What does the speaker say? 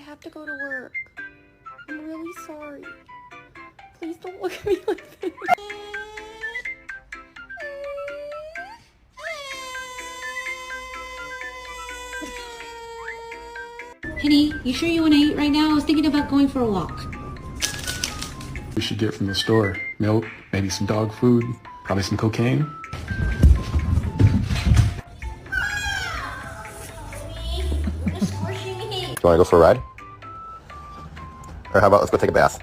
have to go to work. I'm really sorry. Please don't look at me like this. Penny, you sure you want to eat right now? I was thinking about going for a walk. We should get from the store. Milk, maybe some dog food, probably some cocaine. Do you want to go for a ride? Or how about let's go take a bath?